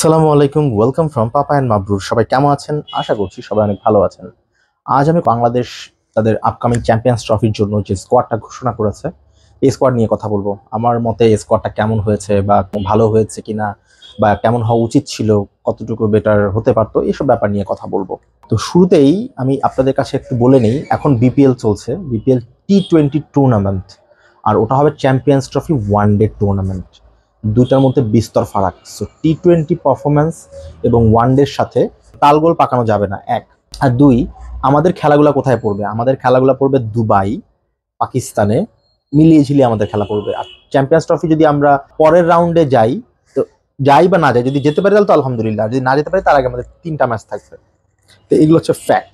আসসালামু আলাইকুম, welcome from papa and মাবরুর। সবাই কেমন আছেন? আশা করছি সবাই অনেক ভালো আছেন। আজ আমি বাংলাদেশ তাদের আপকামিং চ্যাম্পিয়ন্স ট্রফির জন্য যে স্কোয়াডটা ঘোষণা করেছে, এই স্কোয়াড নিয়ে কথা বলবো। আমার মতে এই স্কোয়াডটা কেমন হয়েছে বা ভালো হয়েছে কিনা, বা কেমন হওয়া উচিত ছিল, কতটুকু বেটার হতে পারতো, এইসব ব্যাপার নিয়ে কথা বলবো। তো শুরুতেই আমি আপনাদের কাছে একটু বলে নিই, এখন বিপিএল চলছে, বিপিএল T20 টুর্নামেন্ট, আর ওটা হবে champions trophy one day tournament. দুইটার মধ্যে বিস্তর ফারাক। সো T20 পারফরমেন্স এবং ওয়ান ডের সাথে তালগোল পাকানো যাবে না, এক। আর দুই, আমাদের খেলাগুলো কোথায় পড়বে? আমাদের খেলাগুলো পড়বে দুবাই, পাকিস্তানে, মিলিয়ে ঝিলিয়ে আমাদের খেলা পড়বে। আর চ্যাম্পিয়ন্স ট্রফি যদি আমরা পরের রাউন্ডে যাই, তো যাই বা না যাই, যদি যেতে পারি তাহলে তো আলহামদুলিল্লাহ, যদি না যেতে পারি তার আগে আমাদের 3টা ম্যাচ থাকবে। তো এগুলো হচ্ছে ফ্যাক্ট।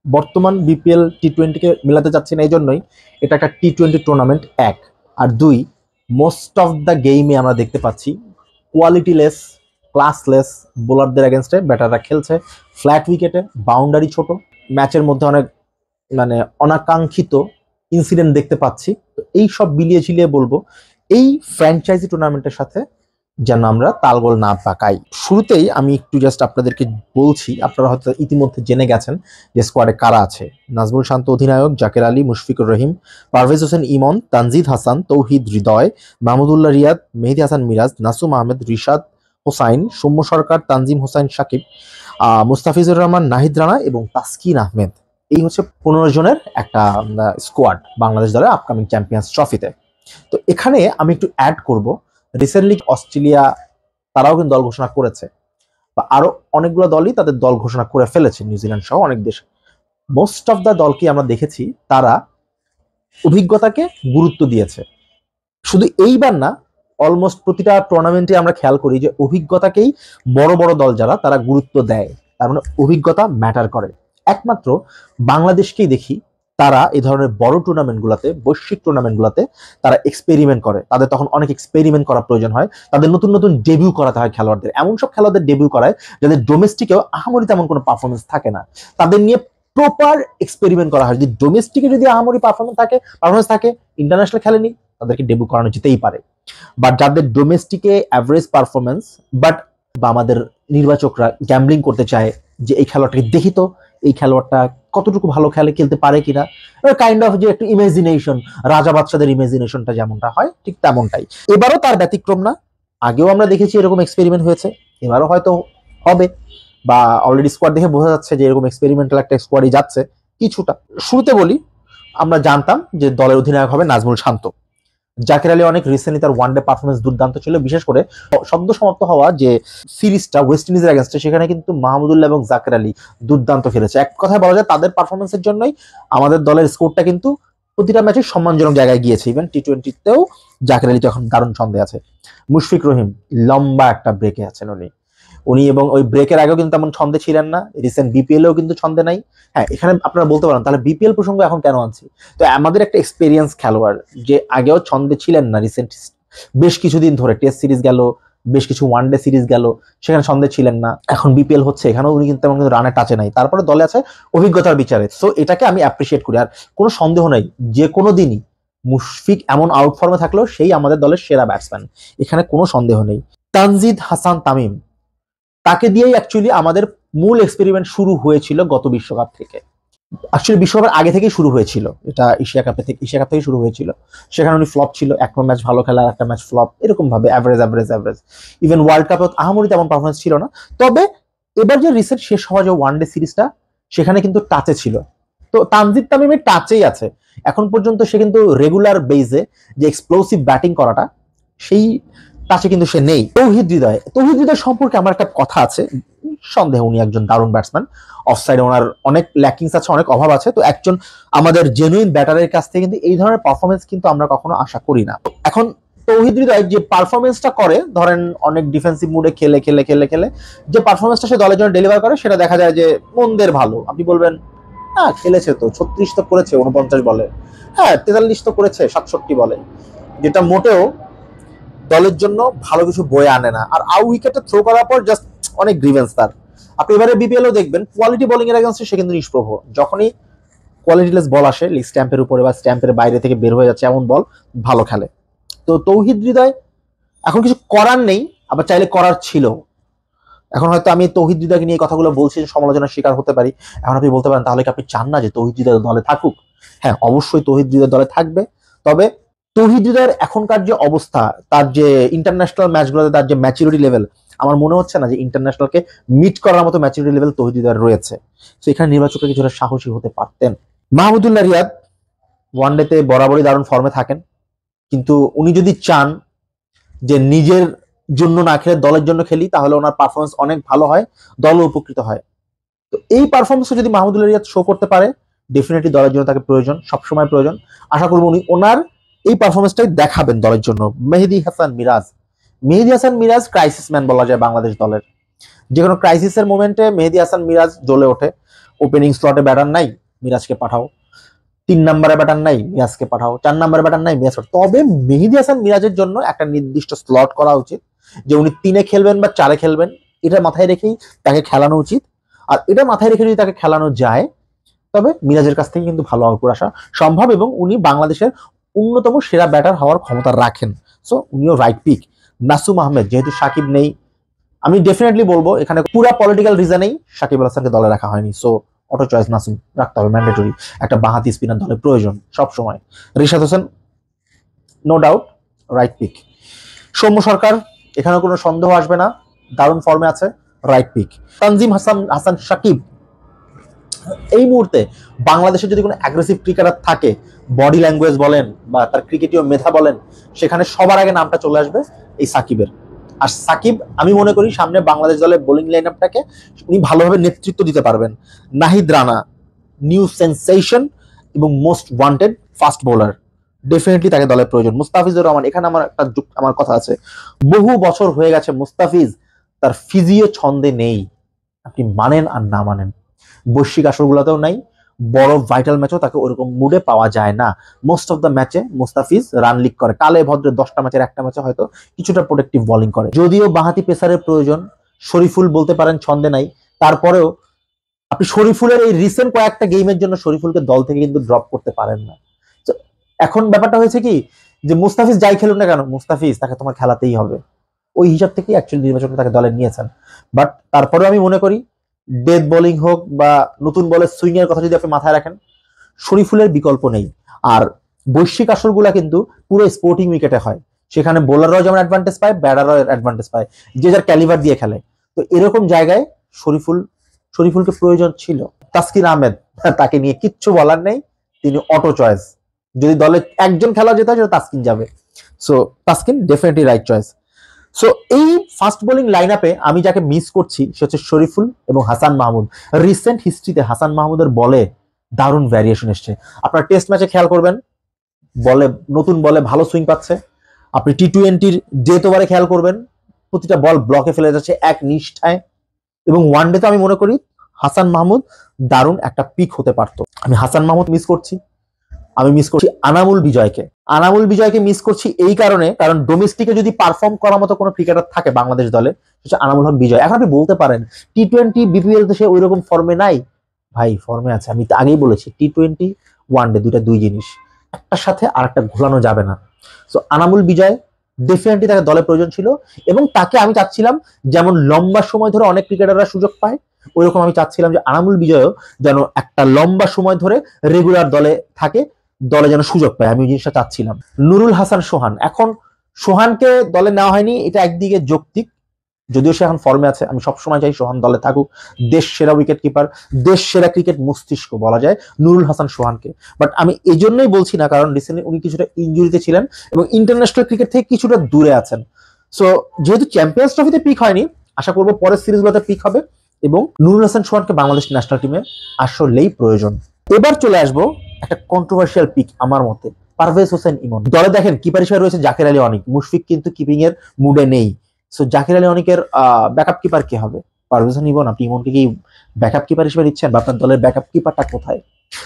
বর্তমান বিপিএল T20-কে মেলাতে যাচ্ছে না, এই জন্যই এটা একটা T20 টুর্নামেন্ট, এক। আর দুই, মোস্ট অফ দ্য গেমে আমরা দেখতে পাচ্ছি কোয়ালিটিলেস, ক্লাসলেস বোলারদের এগেনস্টে ব্যাটাররা খেলছে, ফ্ল্যাট উইকেটে, বাউন্ডারি ছোট, ম্যাচের মধ্যে অনেক অনাকাঙ্ক্ষিত ইনসিডেন্ট দেখতে পাচ্ছি। তো এই সব বিলিয়ে ঝিলিয়ে বলবো, এই ফ্র্যাঞ্চাইজি টুর্নামেন্টের সাথে যেন আমরা তালগোল না পাকাই। শুরুতেই আমি একটু জাস্ট আপনাদেরকে বলছি, আপনারা হয়তো ইতিমধ্যে জেনে গেছেন যে স্কোয়াডে কারা আছে। নাজমুল শান্ত অধিনায়ক, জাকের আলী, মুশফিকুর রহিম, পারভেজ হোসেন ইমন, তানজিদ হাসান, তৌহিদ হৃদয়, মাহমুদুল্লাহ রিয়াদ, মেহেদী হাসান মিরাজ, নাসুম আহমেদ, রিশাদ হোসাইন, সৌম্য সরকার, তানজিম হোসাইন সাকিব, মুস্তাফিজুর রহমান, নাহিদ রানা এবং তাসকিন আহমেদ। এই হচ্ছে 15 জনের একটা স্কোয়াড বাংলাদেশ দলের আপকামিং চ্যাম্পিয়ন্স ট্রফিতে। তো এখানে আমি একটু অ্যাড করব, রিসেন্টলি অস্ট্রেলিয়া তারাও কিন্তু দল ঘোষণা করেছে, বা আরো অনেকগুলো দলই তাদের দল ঘোষণা করে ফেলেছে, নিউজিল্যান্ড সহ অনেক দেশ। মোস্ট অফ দ্য দলকে আমরা দেখেছি তারা অভিজ্ঞতাকে গুরুত্ব দিয়েছে। শুধু এইবার না, অলমোস্ট প্রতিটা টুর্নামেন্টে আমরা খেয়াল করি যে অভিজ্ঞতাকেই বড় বড় দল যারা তারা গুরুত্ব দেয়, তার মানে অভিজ্ঞতা ম্যাটার করে। একমাত্র বাংলাদেশকেই দেখি তারা এই ধরনের বড় টুর্নামেন্টগুলোতে, বৈশ্বিক টুর্নামেন্টগুলোতে তারা এক্সপেরিমেন্ট করে। তাদের তখন অনেক এক্সপেরিমেন্ট করার প্রয়োজন হয়, তাদের নতুন নতুন ডেবিউ করাতে হয় খেলোয়াড়দের। এমন সব খেলোয়াড়দের ডেবিউ করায় যাদের ডোমেস্টিকেও আহামরি তেমন কোনো পারফরমেন্স থাকে না, তাদের নিয়ে প্রপার এক্সপেরিমেন্ট করা হয়। যদি ডোমেস্টিকে যদি আহামরি পারফরমেন্স থাকে, ইন্টারন্যাশনাল খেলেনি, তাদেরকে ডেবিউ করানো যেতেই পারে। বাট যাদের ডোমেস্টিকে অ্যাভারেজ পারফরমেন্স, বাট বা আমাদের নির্বাচকরা গ্যাম্বলিং করতে চায় যে এই খেলোয়াড়টাকে দেখি তো, এই খেলোয়াড়টা কতটুকু ভালো খেলতে পারে কিনা, কাইন্ড অফ যে একটু ইমাজিনেশন, রাজা বাদশাদের ইমাজিনেশনটা যেমনটা হয় ঠিক তেমনটাই। এবারও তার ব্যতিক্রম না। আগেও আমরা দেখেছি এরকম এক্সপেরিমেন্ট হয়েছে, এবারও হয়তো হবে, বা অলরেডি স্কোয়াড দেখে বোঝা যাচ্ছে যে এরকম এক্সপেরিমেন্টাল একটা স্কোয়াডই যাচ্ছে কিছুটা। শুরুতে বলি, আমরা জানতাম যে দলের অধিনায়ক হবে নাজমুল শান্ত। জাকের আলী অনেক রিসেন্টলি তার ওয়ানডে পারফরমেন্স দুর্দান্ত ছিল, বিশেষ করে সদ্য সমাপ্ত হওয়া যে সিরিজটা ওয়েস্ট ইন্ডিজের এগেনস্টে, সেখানে কিন্তু মাহমুদুল্লাহ এবং জাকের আলী দুর্দান্ত খেলেছে। এক কথায় বলা যায় তাদের পারফরমেন্সের জন্যই আমাদের দলের স্কোরটা কিন্তু প্রতিটা ম্যাচে সম্মানজনক জায়গায় গিয়েছে। ইভেন T20-তেও জাকের আলী তো এখন দারুণ ছন্দে আছে। মুশফিক রহিম লম্বা একটা ব্রেকে আছেন উনি এবং ওই ব্রেকের আগেও কিন্তু তেমন ছন্দে ছিলেন না, রিসেন্ট বিপিএলেও কিন্তু ছন্দে নাই। হ্যাঁ, এখানে আপনারা বলতে পারেন তাহলে বিপিএল প্রসঙ্গ এখন কেন আনছি? তো আমাদের একটা এক্সপেরিয়েন্স খেলোয়াড় যে আগেও ছন্দে ছিলেন না, রিসেন্ট বেশ কিছুদিন ধরে টেস্ট সিরিজ গেল, বেশ কিছু ওয়ানডে সিরিজ গেল, সেখানে ছন্দে ছিলেন না, এখন বিপিএল হচ্ছে, এখানেও উনি কিন্তু তেমন কিন্তু রানে টাচে নাই, তারপরে দলে আছে অভিজ্ঞতার বিচারে। সো এটাকে আমি অ্যাপ্রিসিয়েট করি। আর কোনো সন্দেহ নাই, যে কোনো দিনই মুশফিক এমন আউট ফর্মে থাকলেও সেই আমাদের দলের সেরা ব্যাটসম্যান, এখানে কোনো সন্দেহ নেই। তানজিদ হাসান তামিম, তাকে দিয়েই অ্যাকচুয়ালি আমাদের মূল এক্সপেরিমেন্ট শুরু হয়েছিল গত বিশ্বকাপ থেকে। অ্যাকচুয়ালি বিশ্বকাপের আগে থেকেই শুরু হয়েছিল, এটা এশিয়া কাপ থেকে শুরু হয়েছিল। সেখানে উনি ফ্লপ ছিল, একটা ম্যাচ ভালো খেলা, একটা ম্যাচ ফ্লপ, এরকম ভাবে অ্যাভারেজ। ইভেন ওয়ার্ল্ড কাপে আহামরি তেমন পারফরমেন্স ছিল না। তবে এবার যে রিসেন্ট শেষ হওয়া যে ওয়ানডে সিরিজটা, সেখানে কিন্তু টাচে ছিল। তো তানজিদ তামিমের টাচেই আছে এখন পর্যন্ত, সে কিন্তু রেগুলার বেজে যে এক্সপ্লোসিভ ব্যাটিং করাটা, সেই টাচে কিন্তু সে নেই। তৌহিদ হৃদয় সম্পর্কে আমার একটা কথা আছে, সন্দেহ উনি একজন দারুণ ব্যাটসম্যান। অফসাইডে ওনার অনেক ল্যাকিংস আছে, অনেক অভাব আছে। তো একজন আমাদের জেনুইন ব্যাটারের কাছ থেকে কিন্তু এই ধরনের পারফরমেন্স কিন্তু আমরা কখনো আশা করি না। এখন তৌহিদ হৃদয় যে পারফরমেন্সটা করে, ধরেন অনেক ডিফেন্সিভ মুডে খেলে যে পারফরমেন্সটা সে দলের জন্য ডেলিভার করে, সেটা দেখা যায় যে মন্দের ভালো। আপনি বলবেন হ্যাঁ খেলেছে তো, 36 তো করেছে 49 বলে, হ্যাঁ 43 তো করেছে 67 বলে, যেটা মোটেও দলের জন্য ভালো কিছু বয়ে আনে না। আর উইকেটে থ্রো করার পর জাস্ট অনেক গ্রিভেন্স তার। আপনি এবারে বিপিএলও দেখবেন কোয়ালিটি বোলিং এর এগেইনস্টে সে কিন্তু নিষ্প্রভ। যখনই কোয়ালিটিলেস বল আসে, স্ট্যাম্পের উপরে বা স্ট্যাম্পের বাইরে থেকে বের হয়ে যাচ্ছে এমন বল, ভালো খেলে। তো তৌহিদ হৃদয় এখন কিছু করার নেই, আবার চাইলে করার ছিল। এখন হয়তো আমি তৌহিদ হৃদয়কে নিয়ে কথাগুলো বলছি, সমালোচনার শিকার হতে পারি। এখন আপনি বলতে পারেন তাহলে কি আপনি চান না যে তৌহিদ হৃদয় দলে থাকুক? হ্যাঁ, অবশ্যই তৌহিদ হৃদয় দলে থাকবে। তবে তৌহিদ হৃদয়ের এখনকার যে অবস্থা, তার যে ইন্টারন্যাশনাল ম্যাচগুলোতে তার যে ম্যাচুরিটি লেভেল, আমার মনে হচ্ছে না যে ইন্টারন্যাশনালকে মিট করার মতো ম্যাচুরিটি লেভেল তৌহিদ হৃদয়ের রয়েছে। তো এখানে নির্বাচকরা কিছুটা সাহসী হতে পারতেন। মাহমুদুল্লাহ রিয়াদ ওয়ানডেতে বরাবরই দারুণ ফর্মে থাকেন, কিন্তু উনি যদি চান যে নিজের জন্য না খেলে দলের জন্য খেলি, তাহলে ওনার পারফরমেন্স অনেক ভালো হয়, দলও উপকৃত হয়। তো এই পারফরমেন্স যদি মাহমুদুল্লাহ রিয়াদ শো করতে পারে, ডেফিনেটলি দলের জন্য তাকে প্রয়োজন, সবসময় প্রয়োজন। আশা করবো উনি ওনার এই পারফরমেন্সটাই দেখাবেন দলের জন্য। মেহেদী হাসান মিরাজ ক্রাইসিস ম্যান বলা যায় বাংলাদেশ দলের। যে কোনো ক্রাইসিসের মোমেন্টে মেহেদী হাসান মিরাজ জ্বলে ওঠে। ওপেনিং স্লটে ব্যাটার নাই, মিরাজকে পাঠাও। 3 নম্বরে ব্যাটার নাই, মিরাজকে পাঠাও। 4 নম্বরে ব্যাটার নাই, মিরাজ। তবে মেহেদী হাসান মিরাজের জন্য একটা নির্দিষ্ট স্লট করা উচিত, যে উনি 3-এ খেলবেন বা 4-এ খেলবেন, এটা মাথায় রেখেই তাকে খেলানো উচিত। আর এটা মাথায় রেখে যদি তাকে খেলানো যায়, তবে মিরাজের কাছ থেকে কিন্তু ভালো আউটপুট আসা সম্ভব, এবং উনি বাংলাদেশের অন্যতম সেরা ব্যাটার হওয়ার ক্ষমতা রাখেন। সো উনিও রাইট পিক। নাসুম আহমেদ, যেহেতু সাকিব নেই, আমি ডেফিনেটলি বলবো এখানে পুরা পলিটিক্যাল রিজনেই সাকিব আল হাসানকে দলে রাখা হয়নি। সো অটো চয়েস নাসুম রাখতে হবে, ম্যান্ডেটরি। একটা বাঁহাতি স্পিনার দলে প্রয়োজন সব সময়। Rishad Hossain no doubt right pick. Soumya Sarkar, এখানে কোনো সন্দেহ আসবে না, দারুণ ফর্মে আছে, রাইট পিক। তানজিম হাসান সাকিব, এই মুহূর্তে বাংলাদেশে যদি কোনো অ্যাগ্রেসিভ ক্রিকেটার থাকে, বডি ল্যাঙ্গুয়েজ বলেন বা তার ক্রিকেটীয় মেধা বলেন, সেখানে সবার আগে নামটা চলে আসবে এই সাকিবের। আর সাকিব, আমি মনে করি সামনে বাংলাদেশ দলের বোলিং লাইন আপটাকে উনি ভালোভাবে নেতৃত্ব দিতে পারবেন। নাহিদ রানা, নিউ সেন্সেশন এবং most wanted fast bowler, definitely তাকে দলের প্রয়োজন। মুস্তাফিজুর রহমান, এখানে আমার কথা আছে। বহু বছর হয়ে গেছে মুস্তাফিজ তার ফিজিও ছন্দে নেই, আপনি মানেন আর না মানেন। বৈশ্বিক আসরগুলোতেও নাই, বড় ভাইটাল ম্যাচও তাকে ওরকম মুডে পাওয়া যায় না। মোস্ট অফ দ্য ম্যাচে মুস্তাফিজ রান লিক করে, কালে ভদ্রে 10টা ম্যাচের একটা ম্যাচে হয়তো কিছুটা প্রোটেক্টিভ বোলিং করে। যদিও বাঁহাতি পেসারের প্রয়োজন, শরীফুল বলতে পারেন ছন্দে নাই, তারপরেও আপনি শরীফুলের এই রিসেন্ট কয়েকটা গেমের জন্য শরীফুলকে দল থেকে কিন্তু ড্রপ করতে পারেন না। এখন ব্যাপারটা হয়েছে কি, যে মুস্তাফিজ যাই খেলুন না কেন, মুস্তাফিজ তাকে তোমার খেলাতেই হবে, ওই হিসাব থেকেই অ্যাকচুয়ালি নির্বাচক তাকে দলে নিয়েছেন। বাট তারপরেও আমি মনে করি ডেথ বোলিং হোক বা নতুন বলের সুইং এর কথা যদি আপনি মাথায় রাখেন, শরীফুলের বিকল্প নেই। আর বৈশ্বিক আসরগুলা কিন্তু পুরো স্পোর্টিং উইকেটে হয়, সেখানে বোলাররাও যেমন অ্যাডভান্টেজ পায়, ব্যাটাররাও অ্যাডভান্টেজ পায়, যে যার ক্যালিভার দিয়ে খেলে। তো এরকম জায়গায় শরীফুলকে প্রয়োজন ছিল। তাসকিন আহমেদ, তাকে নিয়ে কিচ্ছু বলার নেই, তিনি অটো চয়েস। যদি দলে একজন খেলা যেতে হয় সেটা তাসকিন যাবে। So Taskin definitely right choice. So এই ফাস্ট বোলিং লাইন আপে আমি যাকে মিস করছি সে হচ্ছে শরীফুল এবং হাসান মাহমুদ। রিসেন্ট হিস্ট্রিতে হাসান মাহমুদের বলে দারুণ ভ্যারিয়েশন এসছে। আপনার টেস্ট ম্যাচে খেয়াল করবেন, নতুন বলে ভালো সুইং পাচ্ছে। আপনি টি-20-র ডেথ ওভারে খেয়াল করবেন, প্রতিটা বল ব্লকে ফেলে যাচ্ছে এক নিষ্ঠায়। এবং ওয়ানডেতে আমি মনে করি হাসান মাহমুদ দারুণ একটা পিক হতে পারতো। আমি হাসান মাহমুদ মিস করছি। আমি মিস করছি আনামুল বিজয়কে মিস করছি এই কারণে, কারণ ডোমেস্টিকে যদি পারফর্ম করার মতো কোনো ক্রিকেটার থাকে বাংলাদেশ দলে, সেটা আনামুল হক বিজয়। এখন আপনি বলতে পারেন টি-20 বিপিএল তো সে ওই রকম ফর্মে নাই। ভাই ফর্মে আছে, আমি তো আগেই বলেছি টি-20 ওয়ানডে দুই জিনিস, একটার সাথে আর একটা ঘোলানো যাবে না। সো আনামুল বিজয় ডেফিনেটলি তাকে দলে প্রয়োজন ছিল, এবং তাকে আমি চাচ্ছিলাম যেমন লম্বা সময় ধরে অনেক ক্রিকেটাররা সুযোগ পায়, ওইরকম আমি চাচ্ছিলাম যে আনামুল বিজয়ও যেন একটা লম্বা সময় ধরে রেগুলার দলে থাকে, দলে যেন সুযোগ পায়। আমি ওই জিনিসটা চাচ্ছিলাম। নুরুল হাসান সোহান, এখন সোহানকে দলে নেওয়া হয়নি, এটা একদিকে যৌক্তিক, যদিও সে এখন ফর্মে আছে। আমি সবসময় চাই সোহান দলে থাকুক, দেশ সেরা উইকেট কিপার, দেশ সেরা ক্রিকেট মস্তিষ্ক বলা যায় নুরুল হাসান সোহানকে। বাট আমি এই জন্যই বলছি না, কারণ রিসেন্টলি উনি কিছুটা ইনজুরিতে ছিলেন এবং ইন্টারন্যাশনাল ক্রিকেট থেকে কিছুটা দূরে আছেন। সো যেহেতু চ্যাম্পিয়ন্স ট্রফিতে পিক হয়নি, আশা করবো পরের সিরিজগুলোতে পিক হবে, এবং নুরুল হাসান সোহানকে বাংলাদেশ ন্যাশনাল টিমে আসলেই প্রয়োজন। এবার চলে আসবো একটা কন্ট্রোভার্সিয়াল পিক আমার মতে, পারভেজ হোসেন ইমন। দলে দেখেন কিপার হিসেবে রয়েছে জাকির আলী অনিক, মুশফিক কিন্তু কিপিং এর মুডে নেই। সো জাকির আলী অনিকের ব্যাকআপ কিপার কে হবে? পারভেজ হোসেন ইমন। আপনি ইমনকে কি ব্যাকআপ কিপার হিসেবে নিচ্ছেন, বা আপনার দলের ব্যাকআপ কিপারটা কোথায়?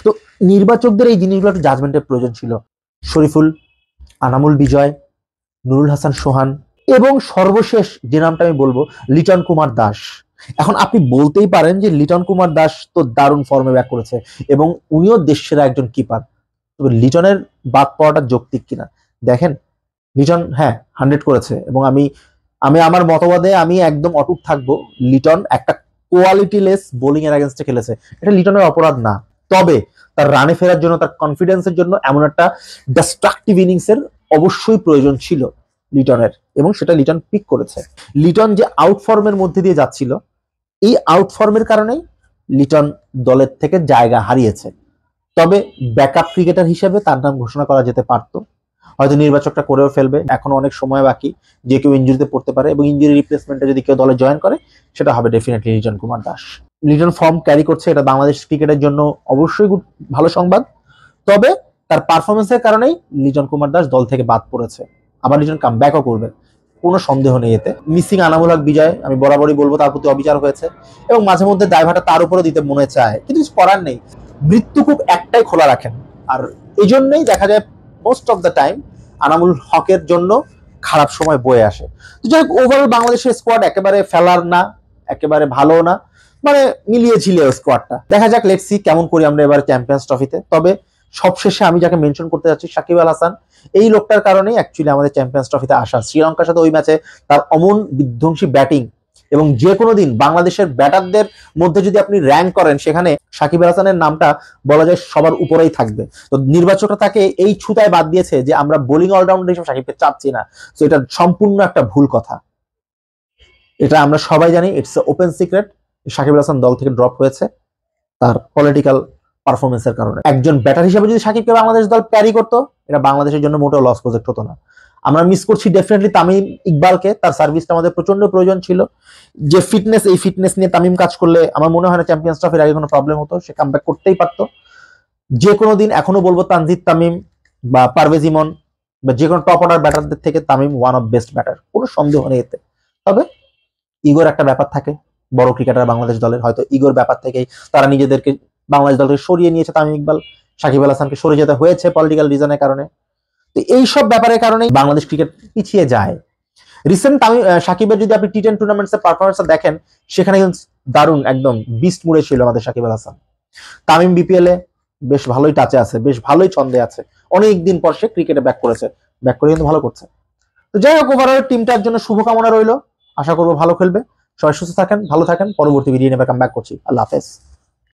তো নির্বাচকদের এই জিনিসগুলো একটু জাজমেন্টের প্রয়োজন ছিল। শরীফুল, আনামুল বিজয়, নুরুল হাসান সোহান, এবং সর্বশেষ যে নামটা আমি বলবো লিটন কুমার দাস। এখন আপনি বলতেই পারেন যে লিটন কুমার দাস তো দারুণ ফর্মে ব্যাক করেছে এবং উনিও দেশের একজন কিপার, তবে লিটনের বাদ পাওয়াটা যৌক্তিক কিনা? দেখেন লিটন হ্যাঁ 100 করেছে, এবং আমি আমি আমার মতবাদে আমি একদম অটুট থাকবো। লিটন একটা কোয়ালিটিলেস বোলিং এর এগেনস্টে খেলেছে, এটা লিটনের অপরাধ না। তবে তার রানে ফেরার জন্য, তার কনফিডেন্সের জন্য এমন একটা ডিস্ট্রাকটিভ ইনিংস এর অবশ্যই প্রয়োজন ছিল লিটনের, এবং সেটা লিটন পিক করেছে। লিটন যে আউট ফর্মের মধ্যে দিয়ে যাচ্ছিল, এই আউট ফর্মের কারণেই লিটন দলের থেকে জায়গা হারিয়েছে। তবে ব্যাকআপ ক্রিকেটার হিসেবে তার নাম ঘোষণা করা যেতে পারতো, হয়তো নির্বাচকটা করেও ফেলবে, এখনো অনেক সময় বাকি, যে কেউ ইঞ্জুরিতে পড়তে পারে, এবং ইঞ্জুরি রিপ্লেসমেন্টে যদি কেউ দলে জয়েন করে সেটা হবে definitely Liton Kumar Das. Liton form carry করছে, এটা বাংলাদেশ ক্রিকেটের জন্য অবশ্যই ভালো সংবাদ। তবে তার পারফরমেন্সের কারণেই লিটন কুমার দাস দল থেকে বাদ পড়েছে, আবার লিটন কামব্যাকও করবে, কোনো সন্দেহ নেই এতে। মিসিং আনামুল হক বিজয়, আমি বরাবরই বলবো তার প্রতি অবিচার হয়েছে, এবং মাঝে মধ্যে দায়ভারটা তার উপরে দিতে মনে চায়, কিন্তু কিছু করার নেই। মৃত্যু খুব একটাই খোলা রাখেন, আর এই জন্যই দেখা যায় most of the time Anamul হকের জন্য খারাপ সময় বয়ে আসে। তো যাই হোক, ওভারঅল বাংলাদেশের স্কোয়াড একেবারে ফেলার না, একেবারে ভালো না, মানে মিলিয়ে ঝিলিয়ে স্কোয়াডটা। দেখা যাক, লেটস সি কেমন করি আমরা এবার চ্যাম্পিয়ন্স ট্রফিতে। তবে সবশেষে আমি যাকে মেনশন করতে যাচ্ছি, সাকিব আল হাসান, এই লোকটার কারণেই অ্যাকচুয়ালি আমাদের চ্যাম্পিয়ন্স ট্রফিতে আসা। শ্রীলঙ্কার সাথে ওই ম্যাচে তার অমন বিধ্বংসী ব্যাটিং, এবং যে কোনো দিন বাংলাদেশের ব্যাটারদের মধ্যে যদি আপনি র্যাঙ্ক করেন, সেখানে সাকিব আল হাসানের নামটা বলা যায় সবার উপরেই থাকবে। তো নির্বাচকরা তাকে এই ছুতায় বাদ দিয়েছে যে আমরা বোলিং অলরাউন্ডার হিসেবে সাকিবকে চাচ্ছি না। তো এটা সম্পূর্ণ একটা ভুল কথা, এটা আমরা সবাই জানি, it's open secret. Shakib Al Hasan দল থেকে ড্রপ হয়েছে তার পলিটিক্যাল পারফরমেন্সের কারণে। একজন ব্যাটার হিসেবে যদি সাকিবকে বাংলাদেশ দল ক্যারি করতো, এটা বাংলাদেশের জন্য মোটেও লস প্রজেক্ট হতো না। আমরা মিস করছি ডেফিনেটলি তামিম ইকবালকে, তার সার্ভিসটা আমাদের প্রচন্ড প্রয়োজন ছিল। যে ফিটনেস, এই ফিটনেস নিয়ে তামিম কাজ করলে আমার মনে হয় না চ্যাম্পিয়ন্স ট্রফির আগে কোনো প্রবলেম হতো, সে কামব্যাক করতেই পারতো। যে কোনো দিন এখনো বলবো তানজিদ তামিম বা পারভেজ ইমন বা যে কোনো টপ অর্ডার ব্যাটারদের থেকে Tamim one of best batter, কোনো সন্দেহ নেই এতে। তবে ইগোর একটা ব্যাপার থাকে বড় ক্রিকেটার বাংলাদেশ দলের, হয়তো ইগোর ব্যাপার থেকেই তারা নিজেদেরকে বাংলাদেশ দলকে সরিয়ে নিয়েছে। তামিম ইকবাল, সাকিব আল হাসানকে সরে যেতে হয়েছে পলিটিক্যাল রিজনের কারণে। তো এইসব ব্যাপারের কারণেই বাংলাদেশ ক্রিকেট পিছিয়ে যায়। রিসেন্ট সাকিবের যদি আপনি টি10 টুর্নামেন্টসের পারফরমেন্স দেখেন, সেখানে কিন্তু দারুণ একদম বিস্ট মুড়ে ছিল আমাদের সাকিব আল হাসান। তামিম বিপিএল এ বেশ ভালোই টাচে আছে, বেশ ভালোই ছন্দে আছে, অনেকদিন পর সে ক্রিকেটে ব্যাক করেছে, ব্যাক করে কিন্তু ভালো করছে। তো যাই হোক, ওভারঅল টিমটার জন্য শুভকামনা রইল, আশা করবো ভালো খেলবে। সবাই সুস্থ থাকেন, ভালো থাকেন। পরবর্তী ভিডিও নিয়ে কাম ব্যাক করছি। আল্লাহ হাফেজ।